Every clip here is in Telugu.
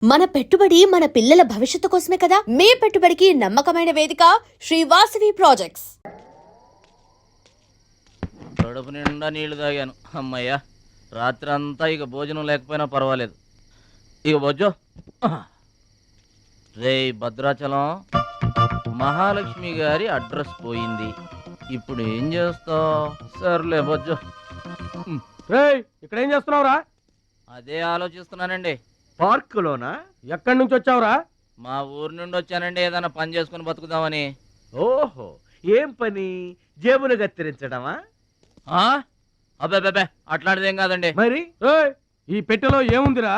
మన పెట్టుబడి మన పిల్లల భవిష్యత్తు కోసమే కదా. మీ పెట్టుబడికి నమ్మకమైన వేదిక శ్రీవాసవి ప్రాజెక్ట్స్. కడుపు నిండా నీళ్లు తాగాను. అమ్మయ్యా, రాత్రి అంతా ఇక భోజనం లేకపోయినా పర్వాలేదు. ఇక బొజ్జో. రే భద్రాచలం, మహాలక్ష్మి గారి అడ్రస్ పోయింది. ఇప్పుడు ఏం చేస్తావు? సర్లే బొజ్జో. రే, ఇక్కడ ఏం చేస్తున్నావురా? అదే ఆలోచిస్తున్నానండి. పార్కులోనా? ఎక్కడి నుంచి వచ్చావురా? మా ఊరు నుండి వచ్చానండి, ఏదైనా పని చేసుకుని బతుకుదామని. ఓహో, ఏం పని? జేబులు కత్తిరించడమా? అబ్బాబే, అట్లాంటిదేం కాదండి. మరి ఈ పెట్టెలో ఏముందిరా?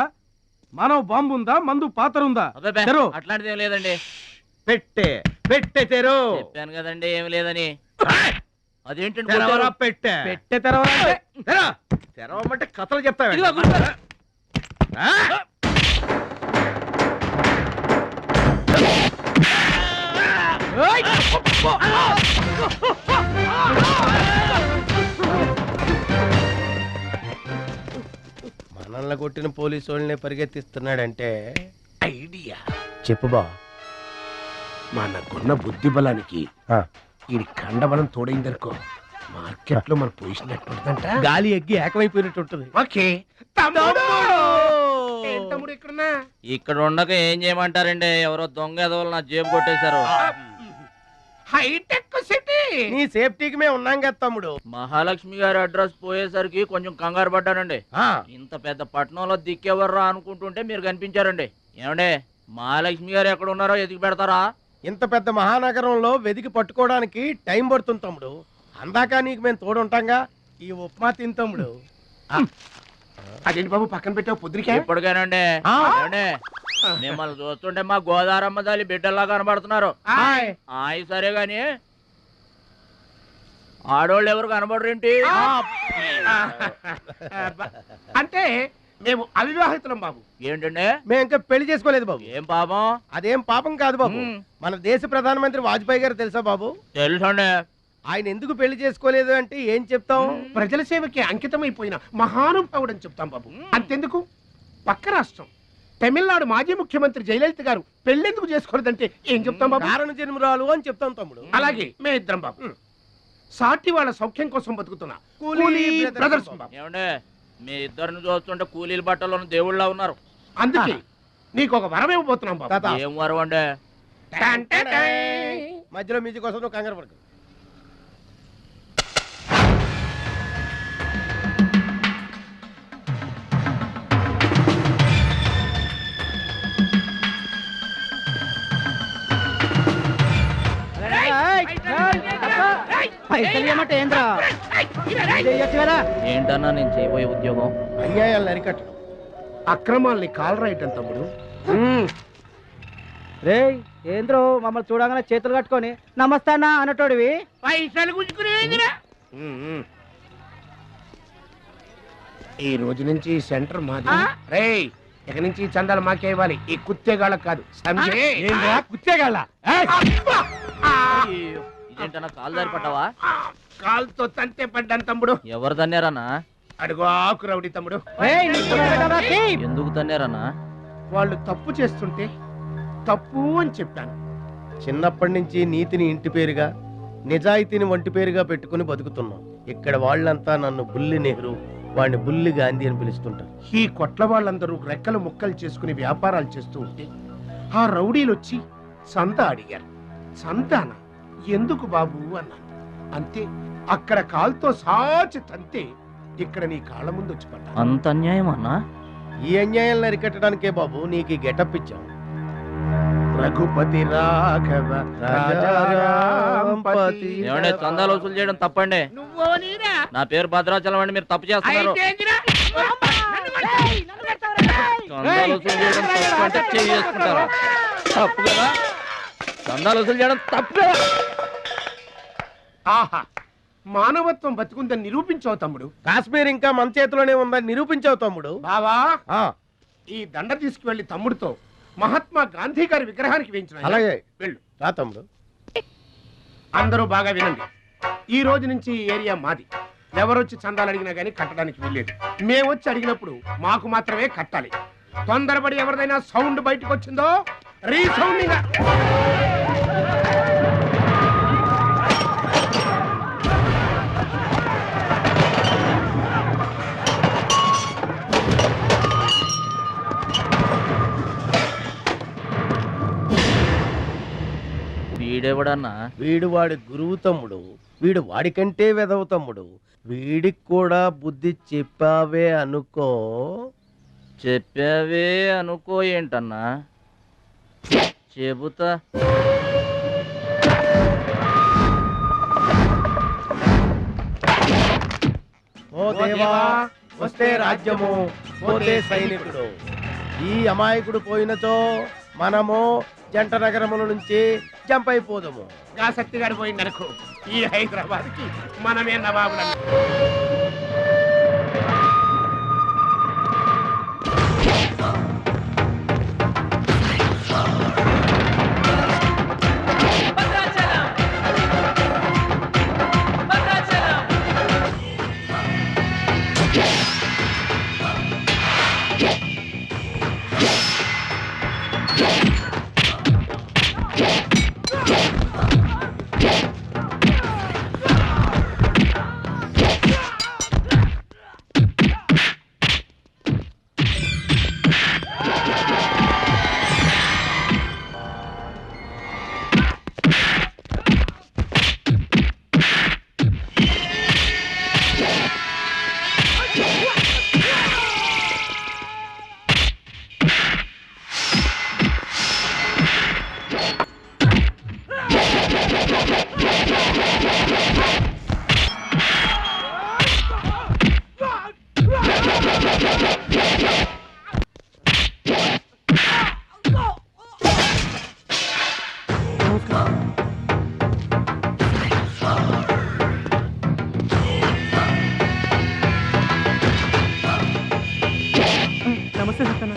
మానవ బాంబు ఉందా? మందు పాత్ర ఉందా? అబ్బాబే, అట్లాంటిదేం లేదండి. పెట్టె తెరు. చెప్పాను కదండి ఏమి లేదని. అదేంటండి పెట్టె తెరవమంటే కథలు చెప్తావా? మనల్ని కొట్టిన పోలీసు వాళ్ళని పరిగెత్తిస్తున్నాడంటే ఐడియా చెప్పు బా. మనకున్న బుద్ధి బలానికి ఈ కండబలం తోడైందనుకో, మార్కెట్ లో మన పొజిషన్ ఎట్టుంటదంట. గాలి ఎగ్గి ఏకమైపోయినట్టు ఉంటుంది. ఓకే తమ్ముడు, ఇక్కడున్నా ఇక్కడ ఉండక ఏం చేయమంటారండి? ఎవరో దొంగ ఎదవలు నా జేబు కొట్టేశారు. హైటెక్ సిటీ. నీ సేఫ్టీకి మేము ఉన్నాం కదా తమ్ముడు. మహాలక్ష్మి గారి అడ్రస్ పోయేసరికి కొంచెం కంగారు పడ్డానండి. ఇంత పెద్ద పట్టణంలో దిక్కెవర్రా అనుకుంటుంటే మీరు కనిపించారండి. ఏమండే, మహాలక్ష్మి గారు ఎక్కడ ఉన్నారో ఎదిగి పెడతారా? ఇంత పెద్ద మహానగరంలో వెతికి పట్టుకోవడానికి టైం పడుతుంది తమ్ముడు. అందాక నీకు మేము తోడుంటాంగా. ఈ ఉప్మా తిని తమ్ముడు. అదేంటి బాబు పక్కన పెట్టావు పొద్దురికే? ఇప్పటికేనండి. ఏమండే, మిమ్మల్ని చూస్తుంటే మా గోదారమ్మ తల్లి బిడ్డల్లా కనబడుతున్నారు. ఆయ్ సరే గాని ఆడోళ్ళు ఎవరు కనబడరేంటి? అంటే మేము అవివాహితులం బాబు. ఏంటండి? మేము ఇంకా పెళ్లి చేసుకోలేదు బాబు. ఏం పాపం? అదేం పాపం కాదు బాబు. మన దేశ ప్రధానమంత్రి వాజ్పేయి గారు తెలుసా బాబు? తెలుసండి. ఆయన ఎందుకు పెళ్లి చేసుకోలేదు అంటే ఏం చెప్తాం? ప్రజల సేవకి అంకితమైపోయిన మహానుభావుడు అని చెప్తాం బాబు. అంతెందుకు, పక్క రాష్ట్రం తమిళనాడు మాజీ ముఖ్యమంత్రి జయలలిత గారు పెళ్ళెందుకు చేసుకోలేదంటే ఏం చెప్తాం బాబు? కారణ జన్మరాలు అని చెప్తాం తమ్ముడు. అలాగే మే ఇద్దరం బాబు సాటి వాళ్ళ సౌఖ్యం కోసం బతుకుతున్నా కూలీ బ్రదర్స్ బాబు. ఏమండే, మీ ఇద్దరిని చూస్తుంటే కూలీల బట్టలో దేవుళ్ళ ఉన్నారు. అందుకే నీకు ఒక వరం ఇవ్వబోతున్నాం బాబు. ఏం వరం అండి? మధ్యలో మ్యూజిక్ కోసం నువ్వు కంగారు పడకు. ఏంటన్నా నేను చేయబోయే ఉద్యోగం? అన్యాయాలను అరికట్టడం, అక్రమాల్ని కాలరాయటం తమ్ముడు. రే ఏంద్రో మమ్మల్ని చూడగానే చేతులు కట్టుకొని నమస్తానా అన్నటోడివి పైసలు గుంజుకునేదిరా. ఈ రోజు నుంచి సెంటర్ మాది. రే, ఇక నుంచి చందాలు మాకే ఇవ్వాలి, ఈ కుత్తేగాళ్ళకి కాదు. కుచ్చేగాళ్ళ ఇదేంటన్నా కాలు దారి పడ్డావా? కాలుతో తంతే పడ్డాను తమ్ముడు. ఎవరు తన్నారన్నా? అడుగు ఆకు రౌడీ తమ్ముడు. ఎందుకు తన్నారన్నా? వాళ్ళు తప్పు చేస్తుంటే తప్పు అని చెప్పాను. చిన్నప్పటి నుంచి నీతిని ఇంటి పేరుగా, నిజాయితీని వంటి పేరుగా పెట్టుకుని బతుకుతున్నాం. ఇక్కడ వాళ్ళంతా నన్ను బుల్లి నెహ్రూ, వాడిని బుల్లి గాంధీ అని పిలుస్తుంటారు. ఈ కొట్ల వాళ్ళందరూ రెక్కలు ముక్కలు చేసుకుని వ్యాపారాలు చేస్తూ ఉంటే ఆ రౌడీలు వచ్చి సంతా అడిగారు. సంతానా? ఎందుకు బాబు అన్నాను. అంతే, అక్కడ కాలుతో సాచి తంతే ఇక్కడ నీ కాళ్ళ ముందు వచ్చి పడ్డా. అంత అన్యాయం అన్నా? ఈ అన్యాయాలను అరికట్టడానికే బాబు నీకు గెటప్ ఇచ్చాం. రఘుపతి రాఘవ రాజారాంపతి. ఏమంటే, చందాలు వసూలు చేయడం తప్పండి. నా పేరు భద్రాచలం అండి, మీరు తప్పు చేస్తున్నారు. చందాలు వసూలు చేయడం తప్పు అంటే చేసుకుంటారా? తప్పు కదా? చందాలు వసూలు చేయడం తప్పు కదా? ఆహా, మానవత్వం బతుకుందని నిరూపించావు తమ్ముడు. కాశ్మీర్ ఇంకా మన చేతిలోనే ఉందని నిరూపించావు తమ్ముడు. బావా, ఈ దండ తీసుకువెళ్లి తమ్ముడితో మహాత్మా గాంధీ గారి విగ్రహానికి వేయించిన. అలాగే వెళ్ళు. రా తమ్ముడు. అందరూ బాగా వినండి. ఈ రోజు నుంచి ఈ ఏరియా మాది. ఎవరొచ్చి చందాలు అడిగినా గానీ కట్టడానికి వీల్లేదు. మేమొచ్చి అడిగినప్పుడు మాకు మాత్రమే కట్టాలి. తొందరపడి ఎవరిదైనా సౌండ్ బయటకు వచ్చిందో రీసౌండింగ్. వీడెవడన్నా? వీడు వాడి గురువు తమ్ముడు, వీడు వాడికంటే వెదవ తమ్ముడు. వీడికి కూడా బుద్ధి చెప్పావే అనుకో. చెప్పావే అనుకో ఏంటన్నా? చెబుతా. ఓ దేవా, వస్తే రాజ్యము, పోతే సైనికుడు. ఈ అమాయకుడు పోయినచో మనము జంట నగరముల నుంచి జంప్ అయిపోదాము. గా శక్తిగాడు పోయిందనుకో, ఈ హైదరాబాద్ కి మనమే నవాబులం. నమస్తే సత్యన్న.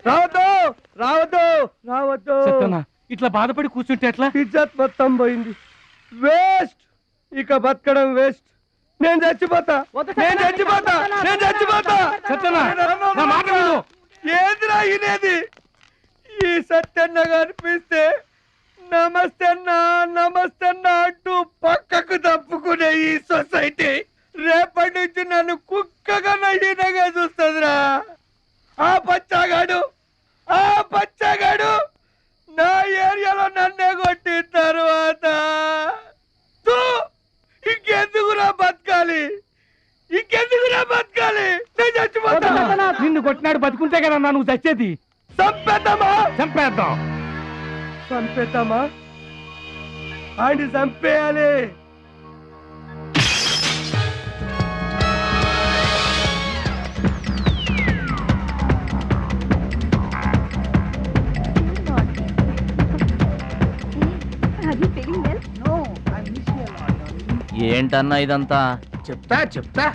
రావద్దు రావద్దు రావద్దు. ఇట్లా బాధపడి కూర్చుంటే ఎట్లా? ఇజ్జత్ మొత్తం పోయింది. వేస్ట్, ఇక బతకడం వేస్ట్. నేను చచ్చిపోతా, నేను చచ్చిపోతా, నేను చచ్చిపోతా. ఏందిరా ఇనేది? ఈ సత్యన్న కనిపిస్తే నమస్తే అన్నా నమస్తే అన్నా అంటూ పక్కకు తప్పుకునే ఈ సొసైటీ రేపటి నుంచి నన్ను కుక్కగా నయ్యనగా చూస్తుందిరా. ఆ పచ్చాగాడు నా ఏరియాలో నన్నే కొట్టిన తర్వాత ఇంకెందుకురా బతకాలి, ఇంకెందుకురా బతకాలి? నేను చచ్చిపోతా. నిన్ను కొట్టినాడు బతుకుంటే కదా నువ్వు చచ్చేది. చంపేద్దామా? చంపేద్దామా? ఆయన చంపేయాలి. ఏంటన్నా ఇదంతా? చెప్తా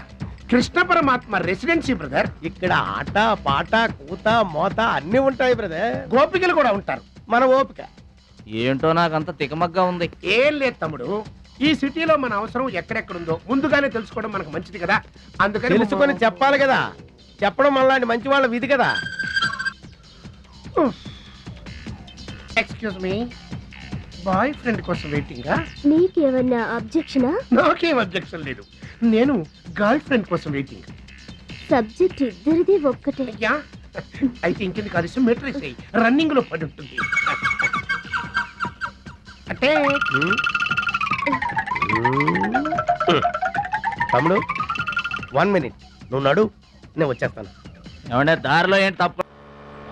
కృష్ణ పరమాత్మ రెసిడెన్సీ బ్రదర్. ఇక్కడ ఆట పాట కూత మోత అన్ని ఉంటాయి బ్రదర్. గోపికలు కూడా ఉంటారు. మన ఓపిక ఏంటో నాకంత తికమగ్గా ఉంది. ఏం లేదు తమ్ముడు, ఈ సిటీలో మన అవసరం ఎక్కడెక్కడుందో ముందుగానే తెలుసుకోవడం మనకు మంచిది కదా. అందుకని తెలుసుకొని చెప్పాలి కదా. చెప్పడం మనలాంటి మంచి వాళ్ళ విధి కదా. ఎక్స్క్యూజ్ మీ, బాయ్ ఫ్రెండ్ కోసం వెయిటింగా? నీకేమన్నా అబ్జెక్షనా? నాకేం అబ్జెక్షన్ లేదు, నేను గర్ల్ ఫ్రెండ్ కోసం వెయిటింగ్. సబ్జెక్ట్ ఇద్దరిది ఒక్కటే. అయ్యా, అయితే ఇంకెందుకు కలిసి మెట్రిక్ అయ్యి రన్నింగ్ లో పడి ఉంటుంది. అంటే తమ్ముడు 1 minute, నువ్వు నడు, నేను వచ్చేస్తాను. ఏమంటే దారిలో ఏంటి తప్ప?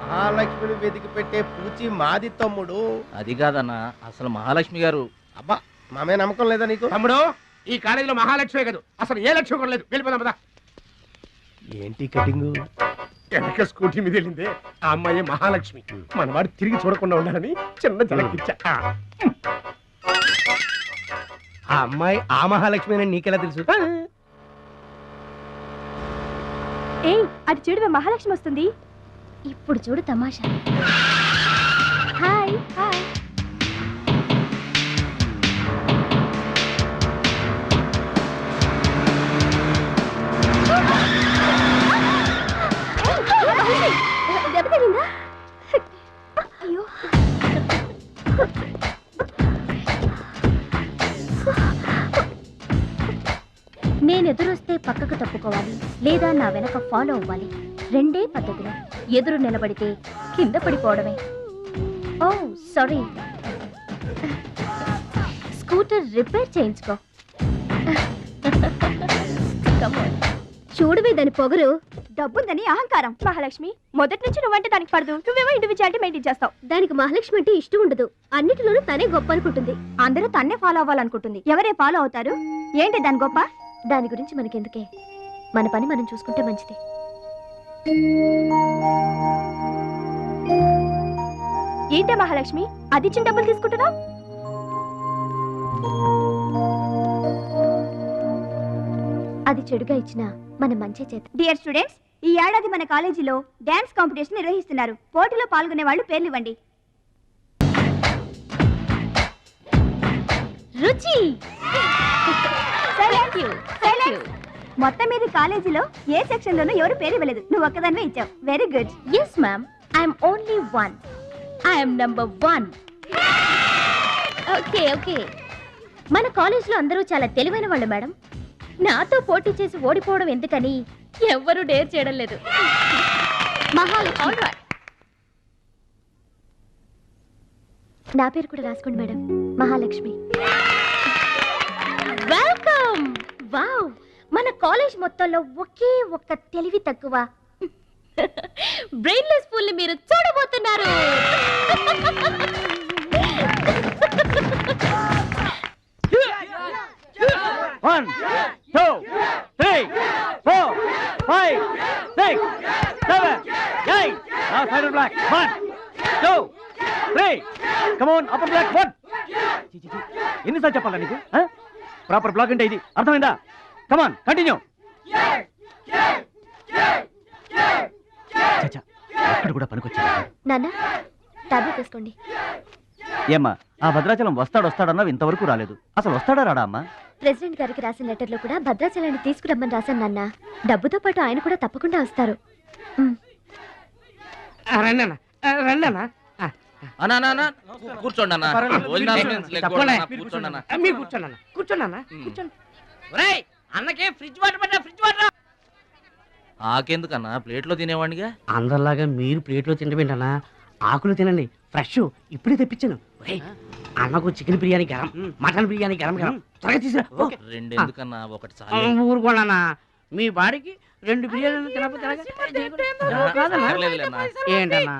మహాలక్ష్మిని వెతికి పెట్టే పూచి మాది తమ్ముడు. అది కాదన్నా, అసలు మహాలక్ష్మి గారు. అబ్బా, మామే నమ్మకం లేదా నీకు? తమ్ముడు, ఈ కాలేజీలో మహాలక్ష్మే కాదు, అసలు ఏ లక్ష్యం కూడా లేదు. వెళ్ళిపోదాం పదా. ఏంటి కటింగ్? వెనక స్కూటీ మీద వెళ్ళిందే ఆ అమ్మాయి మహాలక్ష్మి. మనవాడు తిరిగి చూడకుండా ఉండాలని చిన్న జలకిచ్చా. ఆ అమ్మాయి ఆ మహాలక్ష్మి అని నీకెలా తెలుసు? ఏయ్, అటు చూడు, మహాలక్ష్మి వస్తుంది. ఇప్పుడు చూడు తమాషా. Hi hi. దెబ్బ తగిలిందా? అయ్యో, నేను ఎదురొస్తే పక్కకు తప్పుకోవాలి, లేదా నా వెనక ఫాలో అవ్వాలి. రెండే పద్ధతులు. ఎదురు నిలబడితే కింద పడిపోవడమే. ఓ సారీ, స్కూటర్ రిపేర్ చేయించుకో. చూడవే దాని పొగరు. డబ్బుందని అహంకారం. మహాలక్ష్మి, మొదటి నుంచి నువ్వంటే దానికి పడదు. నువ్వేమో ఇండివిజువాలిటీ మెయింటైన్ చేస్తావు. దానికి మహాలక్ష్మి అంటే ఇష్టం ఉండదు. అన్నిటిలోనూ తనే గొప్ప అనుకుంటుంది. అందరూ తన్నే ఫాలో అవ్వాలనుకుంటుంది. ఎవరే ఫాలో అవుతారు? ఏంటి దాని గొప్ప? దాని గురించి మనకెందుకే, మన పని మనం చూసుకుంటే మంచిది. ఏంటే మహాలక్ష్మి, అది చిన్న డబ్బులు తీసుకుంటున్నావు? అది చెడుగా ఇచ్చిన మన మంచి చేత. డియర్ స్టూడెంట్స్, ఈ ఏడాది మన కాలేజీలో డాన్స్ కాంపిటీషన్ నిర్వహిస్తున్నారు. పోటీలో పాల్గొనే వాళ్ళు పేర్లు ఇవ్వండి. రుచి. మొత్తం మీద కాలేజీలో ఏ సెక్షన్ లోనూ ఎవరు పేరు ఇవ్వలేదు. నువ్వు ఒక్కదాన్నే ఇచ్చావు. Very good. Yes ma'am, I'm only one. I'm number 1. Okay okay. మన కాలేజీలో అందరూ చాలా తెలివైన వాళ్ళు మేడం. నాతో పోటీ చేసి ఓడిపోవడం ఎందుకని ఎవ్వరూ డేర్ చేయడం లేదు. మహాలక్ష్మి. నా పేరు కూడా రాసుకోండి మేడం, మహాలక్ష్మి. వెల్కమ్. వావ్, మన కాలేజ్ మొత్తంలో ఒకే ఒక్క తెలివి తక్కువ బ్రెయిన్లెస్ ఫుల్ ని మీరు చూడబోతున్నారు. One, two, three, 4, 5, 6, 7, 8. Now side black. 1, 2, 3. Come on, upper black. 1. ఎన్నిసార్లు చెప్పాలా నీకు? ప్రాపర్ బ్లాక్ అంటే ఇది, అర్థమైందా? కమాన్, కంటిన్యూ. అక్కడ కూడా పనికొచ్చా నాన్న. టాబ్లెట్ వేసుకోండి. ఏమ్మా, ఆ భద్రాచలం వస్తాడన్నావు, ఇంతవరకు రాలేదు. అసలు వస్తాడా రాడా అమ్మా? ప్రెసిడెంట్ గారికి రాసిన లెటర్లో కూడా భద్రాచలాన్ని తీసుకురమ్మని రాశాను నాన్న. డబ్బుతో పాటు ఆయన కూడా తప్పకుండా వస్తారు. కూర్చోండి అన్న. అన్నకే ఫ్రిడ్జ్ వాటర్ పడ్డా, ఫ్రిడ్జ్ వాటర్. ఆకెందుకన్నా, ప్లేట్లో తినేవాడిగా. అందరిలాగా మీరు ప్లేట్లో తినబెంటనా, ఆకులు తినండి, ఫ్రెష్ ఇప్పుడే తెప్పించాను. అన్నకు చికెన్ బిర్యానీ గరం, మటన్ బిర్యానీ గరం గరం. త్వరగా తీసుకురా. 2 ఎందుకన్నా, ఒకటి చాలు. ఊరుకోండి, మీ బాడీకి 2 బిర్యానీలు తినకపోతే ఏంటన్నా?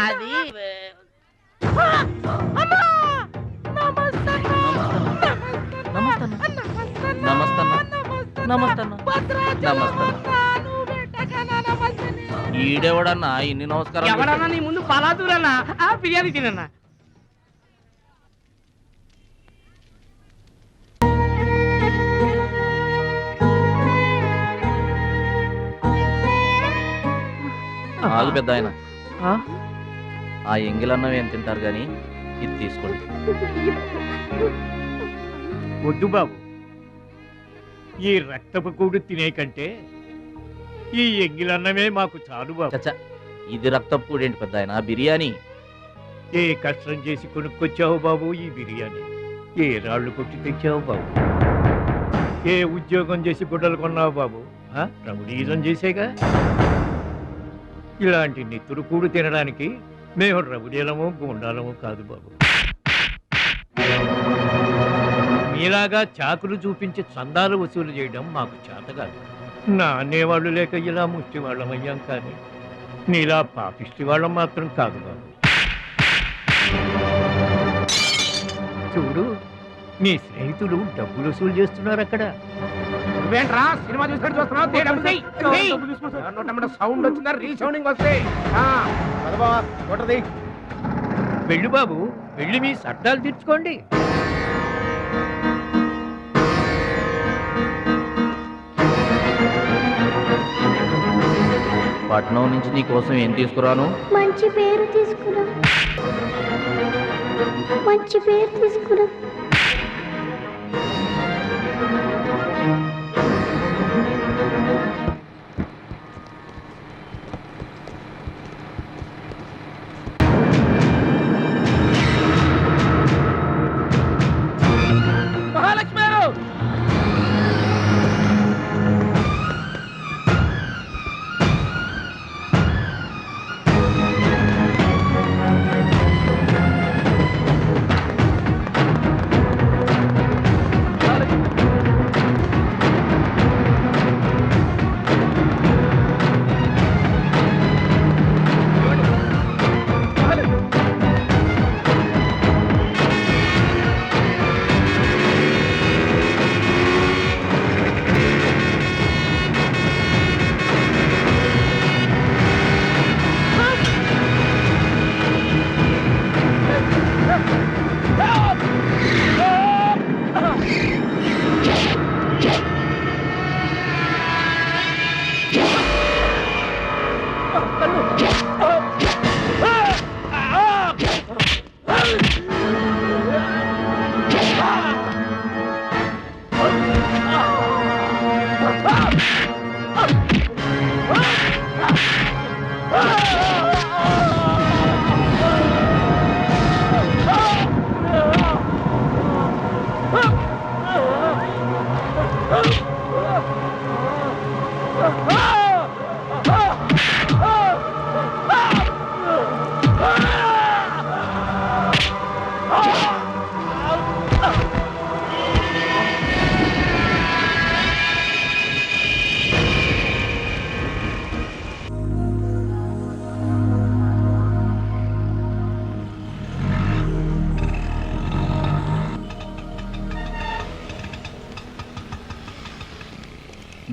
అది ఈడెవడన్నా ఇన్ని నమస్కారం? ఎవడన్నా నీ ముందు పలాదూరన్నా, ఆ బిర్యానీ తినన్నా. ఆగు పెద్ద ఆయన, ఆ ఎంగిలన్నం ఏం తింటారు గాని ఇది తీసుకోండి. వద్దు బాబు, ఈ రక్తపు కూడు తినే కంటే ఈ ఎంగిలన్నమే మాకు చాలు బాబు. చచ్చా, ఇది రక్తపు ఏంటి పెద్ద ఆయన బిర్యానీ. ఏ కష్టం చేసి కొనుక్కొచ్చావు బాబు ఈ బిర్యానీ? ఏ రాళ్ళు కొట్టి తెచ్చావు బాబు? ఏ ఉద్యోగం చేసి గుడ్డలు కొన్నావు బాబు? రౌడీజం చేసేగా. ఇలాంటి నెత్తురు కూడు తినడానికి మేము రౌడీలము గుండాలము కాదు బాబు. మీలాగా చాకులు చూపించి చందాలు వసూలు చేయడం మాకు చేత కాదు. నా అనేవాళ్ళు లేక ఇలా ముష్టి వాళ్ళం అయ్యాం, కానీ నీలా పాపిష్టి వాళ్ళం మాత్రం కాదు బాబు. చూడు, నీ స్నేహితులు డబ్బులు వసూలు చేస్తున్నారు అక్కడ. నువ్వేంట్రా సినిమా చూసినట్టు చూస్తున్నావు? సౌండ్ వచ్చిందా? రీసౌండింగ్ వస్తే వెళ్ళు బాబు, వెళ్ళి మీ సర్దాలు తీర్చుకోండి. పట్నం నుంచి నీ కోసం ఏం తీసుకురాను? మంచి పేరు తీసుకురా, మంచి పేరు తీసుకురా. మహాలక్ష్మి గారు!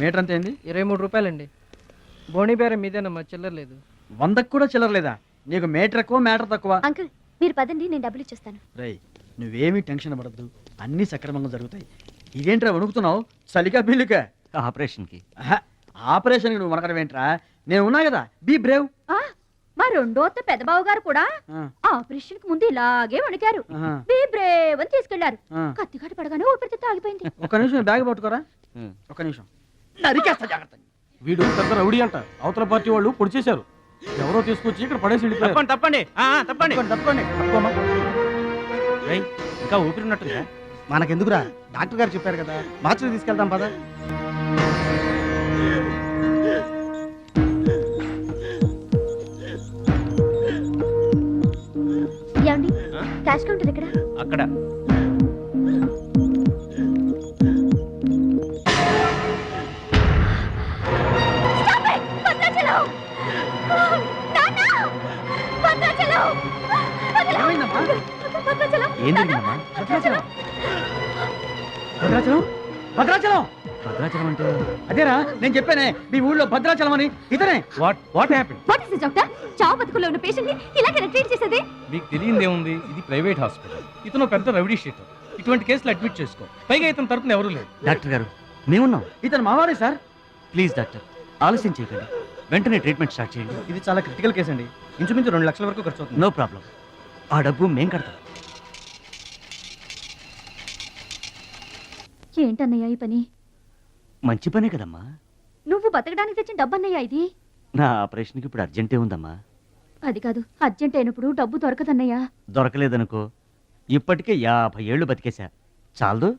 మీటర్ అంత ఏంది? 23 రూపాయలండి. బోణి బేరం మీదేనమ్మా, చిల్లర లేదు. 100కు కూడా చిల్లర లేదా? నీకు మీటర్ ఎక్కువ మ్యాటర్ తక్కువ. అంకుల్ మీరు పదండి, నేను డబ్బులు ఇచ్చేస్తాను. రేయ్, నువ్వేమీ టెన్షన్ పడద్దు, అన్నీ సక్రమంగా జరుగుతాయి. ఇదేంట్రా వణుకుతున్నావు? చలికా బిల్లుకా? ఆపరేషన్కి. ఆపరేషన్కి నువ్వు వనకడం ఏంట్రా? నేను ఉన్నా కదా, బీ బ్రేవ్. మా రెండో పెద్దబాబు గారు కూడా ఆపరేషన్ కి ముందు ఇలాగే వణికారు. బీ బ్రేవ్ అని తీసుకెళ్లారు. కత్తిగాట పడగానే ఊపిరితిత్తు ఆగిపోయింది. ఒక నిమిషం బ్యాగ్ పట్టుకోరా, ఒక నిమిషం. నరికేస్తా జాగ్రత్త. వీడు పెద్ద రౌడీ అంట, అవతల పార్టీ వాళ్ళు పొడి చేశారు. ఎవరో తీసుకొచ్చి ఇక్కడ పడేసి వెళ్ళిపోయారు. తప్పండి తప్పండి. ఇంకా ఊపిరి ఉన్నట్టుందా? మనకెందుకురా, డాక్టర్ గారు చెప్పారు కదా, మార్చి తీసుకెళ్తాం పద. ఏమండి, క్యాష్ కౌంటర్ ఎక్కడ? అక్కడ. భద్రాచలం భద్రాచలం అంటే అదేరా నేను చెప్పానే, మీ ఊళ్ళో భద్రాచలం అని. ఇతనే. What happen? What is this doctor? చావు బతుకుల్లో ఉన్న పేషెంట్ ని ఇలాగే ట్రీట్ చేసేది? మీకు తెలియదేముంది, ఇది ప్రైవేట్ హాస్పిటల్. ఇతను పెద్ద రౌడీ షీటర్. ఇటువంటి కేసులు అడ్మిట్ చేసుకో. పైగా ఇతను తరపున ఎవరూ లేదు. డాక్టర్ గారు మేమున్నాం. ఇతను మావాడే సార్. ప్లీజ్ డాక్టర్, ఆలస్యం చేయకండి, వెంటనే ట్రీట్మెంట్ స్టార్ట్ చేయండి. ఇది చాలా క్రిటికల్ కేసు అండి. ఇంచుమించు 2 లక్షల వరకు ఖర్చు అవుతుంది. నో ప్రాబ్లం, ఆ డబ్బు మేం కడతాం. ఏంటన్నయ్య ఈ పని? మంచి పనే కదమ్మా. నువ్వు బతకడానికి తెచ్చిన డబ్బన్నయ్య ఇది. నా ఆపరేషన్కి ఇప్పుడు అర్జెంటే ఉందమ్మా. అది కాదు, అర్జెంట్ అయినప్పుడు డబ్బు దొరకదన్నయ్యా. దొరకలేదనుకో, ఇప్పటికే 50 ఏళ్ళు బతికేశా. చాలదు.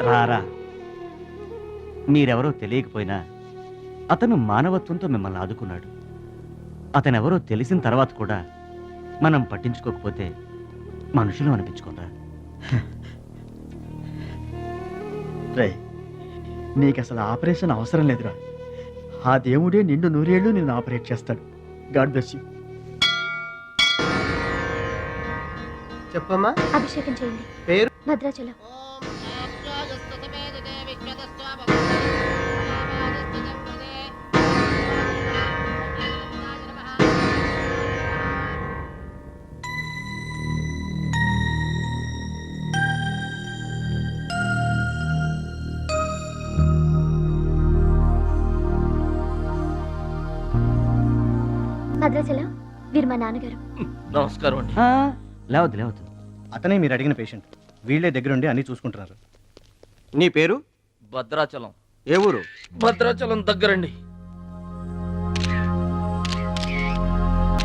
రారా. మీరెవరో తెలియకపోయినా అతను మానవత్వంతో మిమ్మల్ని ఆదుకున్నాడు. అతనెవరో తెలిసిన తర్వాత కూడా మనం పట్టించుకోకపోతే మనుషులు అనిపించుకోరా. రే, నీకు అసలు ఆపరేషన్ అవసరం లేదురా. ఆ దేవుడే నిండు 100 ఏళ్ళు నిన్ను ఆపరేట్ చేస్తాడు. God bless you. చెప్పమ్మా. అభిషేకం చేయండి. పేరు? భద్రాచలం. భద్రాచలం, వీరు మా నాన్నగారు. నమస్కారం అండి. లేవద్దు లేవద్దు. అతనే మీరు అడిగిన పేషెంట్. వీళ్ళే దగ్గరుండి అన్ని చూసుకుంటున్నారు. నీ పేరు? భద్రాచలం. ఏ ఊరు? భద్రాచలం దగ్గరండి.